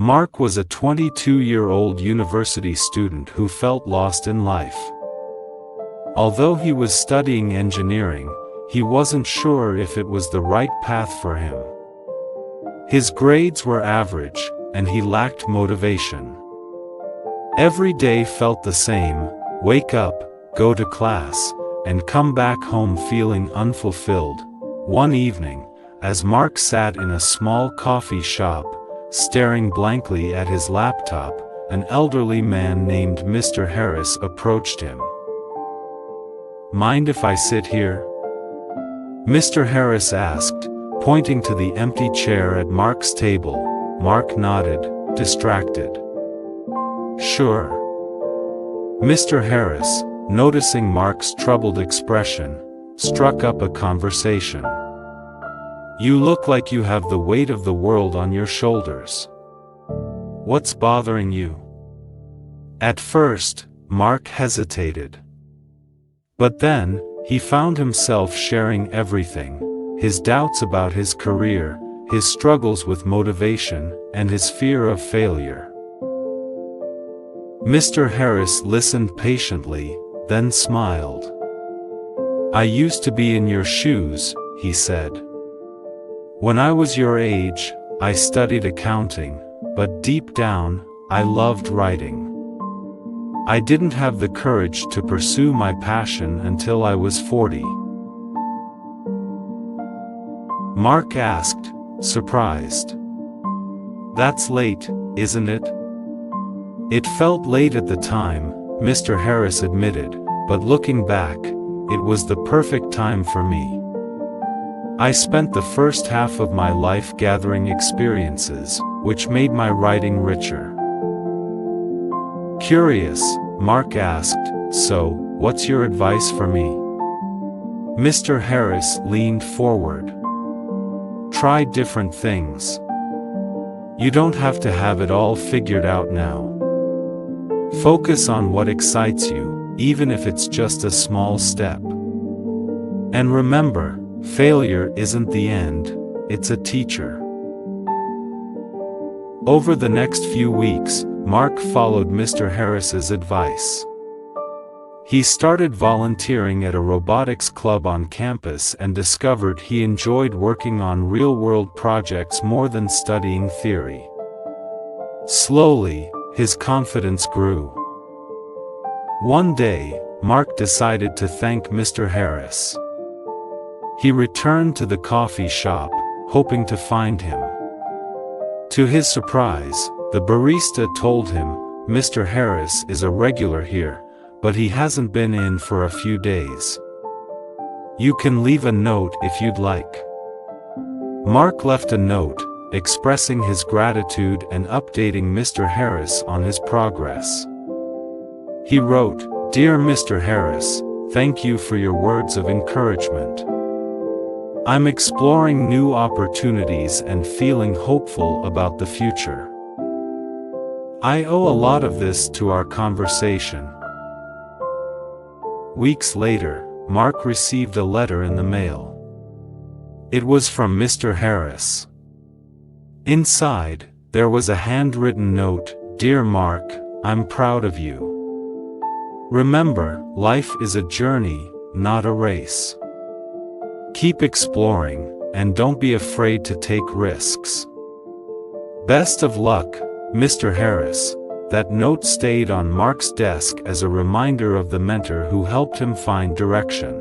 Mark was a 22-year-old university student who felt lost in life. Although he was studying engineering, he wasn't sure if it was the right path for him. His grades were average, and he lacked motivation. Every day felt the same: wake up, go to class, and come back home feeling unfulfilled. One evening, as Mark sat in a small coffee shop, staring blankly at his laptop, an elderly man named Mr. Harris approached him. "Mind if I sit here?" Mr. Harris asked, pointing to the empty chair at Mark's table. Mark nodded, distracted. "Sure." Mr. Harris, noticing Mark's troubled expression, struck up a conversation. "You look like you have the weight of the world on your shoulders. What's bothering you?" At first, Mark hesitated. But then, he found himself sharing everything: his doubts about his career, his struggles with motivation, and his fear of failure. Mr. Harris listened patiently, then smiled. "I used to be in your shoes," he said. "When I was your age, I studied accounting, but deep down, I loved writing. I didn't have the courage to pursue my passion until I was 40. Mark asked, surprised. "That's late, isn't it?" "It felt late at the time," Mr. Harris admitted, "but looking back, it was the perfect time for me. I spent the first half of my life gathering experiences, which made my writing richer." Curious, Mark asked, "So, what's your advice for me?" Mr. Harris leaned forward. "Try different things. You don't have to have it all figured out now. Focus on what excites you, even if it's just a small step. And remember, failure isn't the end, it's a teacher." Over the next few weeks, Mark followed Mr. Harris's advice. He started volunteering at a robotics club on campus and discovered he enjoyed working on real-world projects more than studying theory. Slowly, his confidence grew. One day, Mark decided to thank Mr. Harris. He returned to the coffee shop, hoping to find him. To his surprise, the barista told him, "Mr. Harris is a regular here, but he hasn't been in for a few days. You can leave a note if you'd like." Mark left a note, expressing his gratitude and updating Mr. Harris on his progress. He wrote, "Dear Mr. Harris, thank you for your words of encouragement. I'm exploring new opportunities and feeling hopeful about the future. I owe a lot of this to our conversation." Weeks later, Mark received a letter in the mail. It was from Mr. Harris. Inside, there was a handwritten note: "Dear Mark, I'm proud of you. Remember, life is a journey, not a race. Keep exploring, and don't be afraid to take risks. Best of luck, Mr. Harris." That note stayed on Mark's desk as a reminder of the mentor who helped him find direction.